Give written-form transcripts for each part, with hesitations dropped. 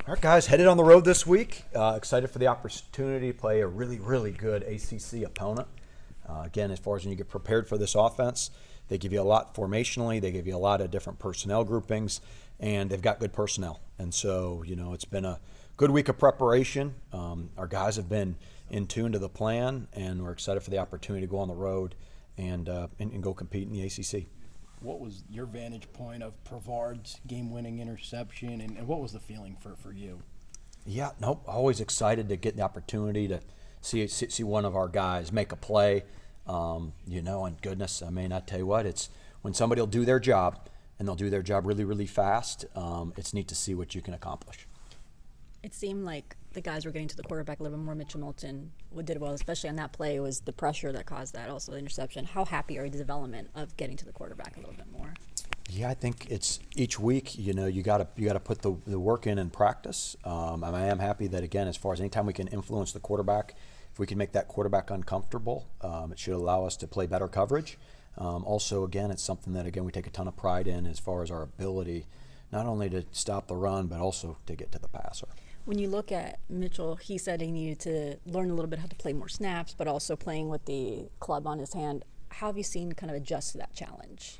All right, guys, headed on the road this week. Excited for the opportunity to play a really, really good ACC opponent. Again, as far as when you get prepared for this offense, they give you a lot formationally. They give you a lot of different personnel groupings, and they've got good personnel. And so, it's been a good week of preparation. Our guys have been in tune to the plan, and we're excited for the opportunity to go on the road and go compete in the ACC. What was your vantage point of Pavard's game-winning interception, and what was the feeling for you? Yeah, nope. Always excited to get the opportunity to see one of our guys make a play. And goodness, I tell you what, it's when somebody will do their job, and they'll do their job really, really fast. It's neat to see what you can accomplish. It seemed like the guys were getting to the quarterback a little bit more. Mitchell Moulton did well, especially on that play. It was the pressure that caused that, also the interception. How happy are you with the development of getting to the quarterback a little bit more? Yeah, I think it's each week. You got to put the work in practice. I am happy that, again, as far as anytime we can influence the quarterback, if we can make that quarterback uncomfortable, it should allow us to play better coverage. Also, again, it's something that, again, we take a ton of pride in as far as our ability not only to stop the run, but also to get to the passer. When you look at Mitchell, he said he needed to learn a little bit how to play more snaps, but also playing with the club on his hand. How have you seen kind of adjust to that challenge?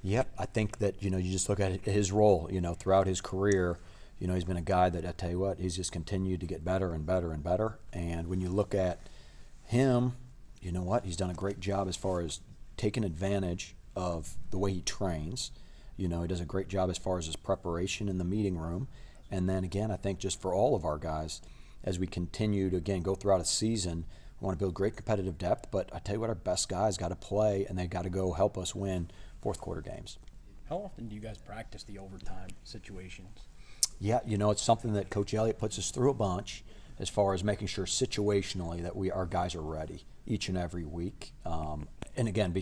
Yep, I think that, you just look at his role, throughout his career, he's been a guy that, I tell you what, he's just continued to get better and better and better. And when you look at him, you know what, he's done a great job as far as taking advantage of the way he trains. He does a great job as far as his preparation in the meeting room. And then, again, I think just for all of our guys, as we continue to, again, go throughout a season, we want to build great competitive depth. But I tell you what, our best guys got to play, and they got to go help us win fourth quarter games. How often do you guys practice the overtime situations? Yeah, it's something that Coach Elliott puts us through a bunch as far as making sure situationally that our guys are ready each and every week. And again,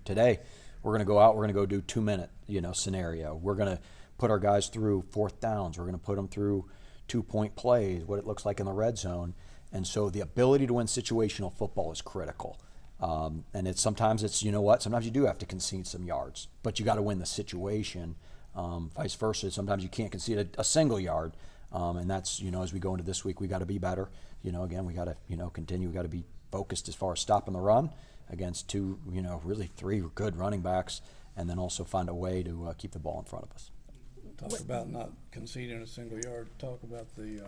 today we're going to go out, we're going to go do 2-minute, scenario. We're going to put our guys through fourth downs. We're going to put them through 2-point plays, what it looks like in the red zone. And so the ability to win situational football is critical. And sometimes you do have to concede some yards, but you got to win the situation. Vice versa, sometimes you can't concede a single yard. And that's, as we go into this week, we got to be better. Again, we got to, continue. We got to be focused as far as stopping the run against really three good running backs, and then also find a way to keep the ball in front of us. Talk about not conceding a single yard. Talk about the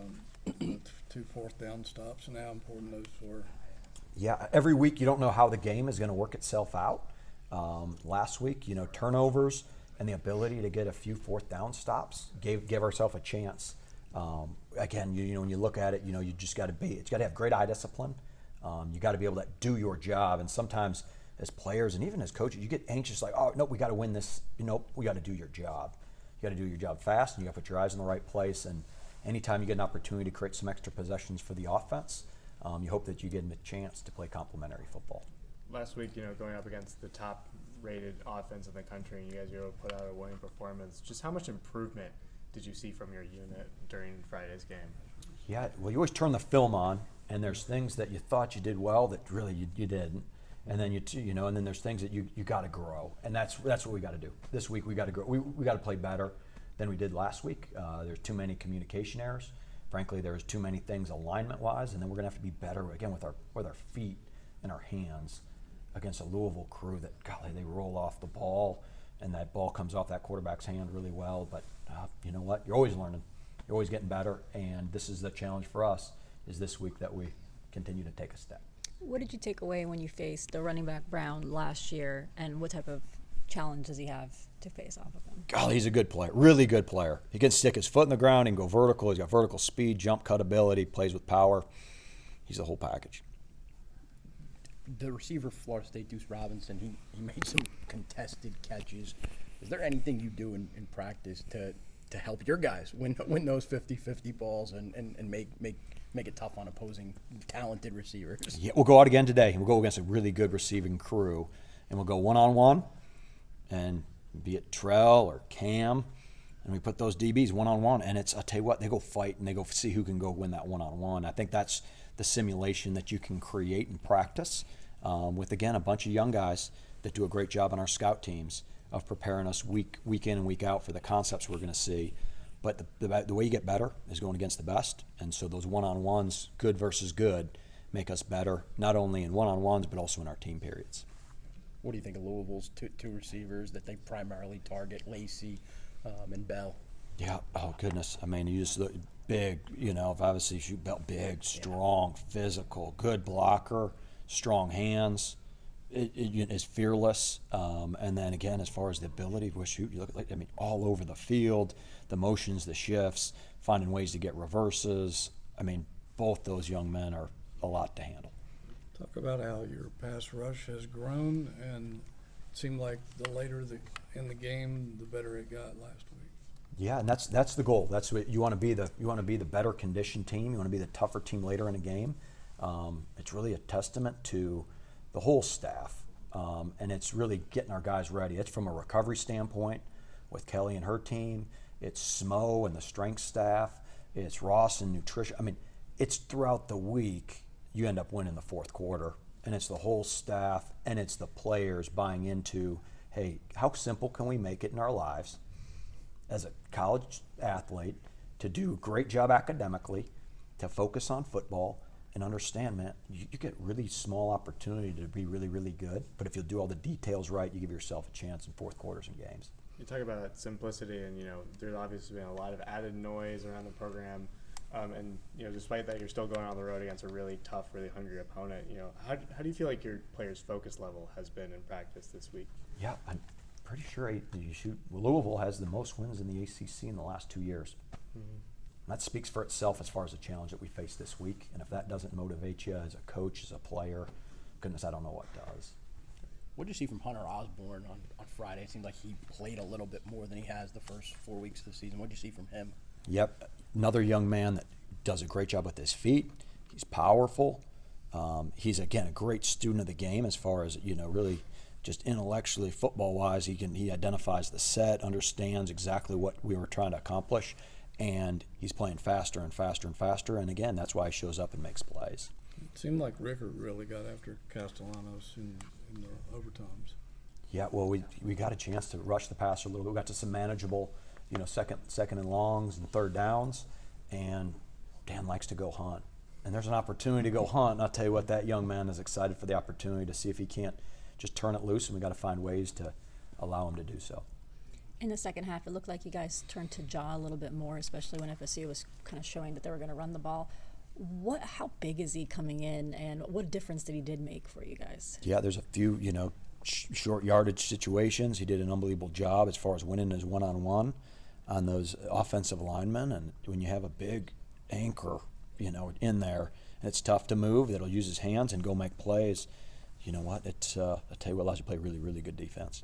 2 fourth down stops and how important those were. Yeah, every week you don't know how the game is going to work itself out. Last week, turnovers and the ability to get a few fourth down stops gave ourselves a chance. Again, when you look at it, you just got to have great eye discipline. You got to be able to do your job. And sometimes as players and even as coaches, you get anxious like, oh, no, we got to win this. We got to do your job. You got to do your job fast, and you got to put your eyes in the right place. And anytime you get an opportunity to create some extra possessions for the offense, you hope that you get a chance to play complementary football. Last week, going up against the top-rated offense in the country, and you guys were able to put out a winning performance. Just how much improvement did you see from your unit during Friday's game? Yeah, well, you always turn the film on, and there's things that you thought you did well that really you didn't. And then and then there's things that you got to grow, and that's what we got to do. This week we got to grow. We got to play better than we did last week. There's too many communication errors. Frankly, there's too many things alignment-wise, and then we're gonna have to be better again with our feet and our hands against a Louisville crew that, golly, they roll off the ball, and that ball comes off that quarterback's hand really well. But you know what? You're always learning. You're always getting better, and this is the challenge for us. Is this week that we continue to take a step. What did you take away when you faced the running back Brown last year, and what type of challenge does he have to face off of him? Golly, he's a good player, really good player. He can stick his foot in the ground and go vertical. He's got vertical speed, jump cut ability, plays with power. He's the whole package. The receiver for Florida State, Deuce Robinson, he made some contested catches. Is there anything you do in practice to help your guys win those 50-50 balls and make it tough on opposing talented receivers? Yeah, we'll go out again today. We'll go against a really good receiving crew, and we'll go one-on-one, and be it Trell or Cam, and we put those DBs one-on-one, and I'll tell you what, they go fight, and they go see who can go win that one-on-one. I think that's the simulation that you can create and practice with, again, a bunch of young guys that do a great job on our scout teams of preparing us week in and week out for the concepts we're going to see. But the way you get better is going against the best. And so those one-on-ones, good versus good, make us better, not only in one-on-ones, but also in our team periods. What do you think of Louisville's two receivers that they primarily target, Lacey and Bell? Yeah. Oh, goodness. I mean, you just look big, obviously shoot Bell, big, strong, physical, good blocker, strong hands. It is fearless. And then again, as far as the ability to shoot, you look at, all over the field, the motions, the shifts, finding ways to get reverses. I mean, both those young men are a lot to handle. Talk about how your pass rush has grown, and it seemed like the later in the game, the better it got last week. Yeah, and that's the goal. That's what you want to be. You want to be the better conditioned team. You want to be the tougher team later in a game. It's really a testament to the whole staff, and it's really getting our guys ready. It's from a recovery standpoint with Kelly and her team. It's Smo and the strength staff. It's Ross and nutrition. I mean, it's throughout the week. You end up winning the fourth quarter, and it's the whole staff and it's the players buying into, hey, how simple can we make it in our lives as a college athlete to do a great job academically, to focus on football, and understand, man, you get really small opportunity to be really, really good, but if you'll do all the details right, you give yourself a chance in fourth quarters and games. You talk about that simplicity, and there's obviously been a lot of added noise around the program. And despite that, you're still going on the road against a really tough, really hungry opponent. How do you feel like your players' focus level has been in practice this week? Yeah, I'm pretty sure Louisville has the most wins in the ACC in the last 2 years. Mm-hmm. That speaks for itself as far as the challenge that we face this week. And if that doesn't motivate you as a coach, as a player, goodness, I don't know what does. What did you see from Hunter Osborne on Friday? It seemed like he played a little bit more than he has the first 4 weeks of the season. What did you see from him? Yep, another young man that does a great job with his feet. He's powerful. He's, again, a great student of the game as far as, really just intellectually, football-wise. He identifies the set, understands exactly what we were trying to accomplish, and he's playing faster and faster and faster. And, again, that's why he shows up and makes plays. It seemed like Rickard really got after Castellanos in the overtimes. Yeah, well, we got a chance to rush the passer a little bit. We got to some manageable, second and longs and third downs, and Dan likes to go hunt. And there's an opportunity to go hunt, and I'll tell you what, that young man is excited for the opportunity to see if he can't just turn it loose, and we got to find ways to allow him to do so. In the second half, it looked like you guys turned to jaw a little bit more, especially when FSU was kind of showing that they were going to run the ball. How big is he coming in, and what difference did he make for you guys? Yeah, there's a few, short yardage situations. He did an unbelievable job as far as winning his one-on-one on those offensive linemen. And when you have a big anchor, in there, and it's tough to move, that'll use his hands and go make plays. You know what? I'll tell you what, allows you to play really, really good defense.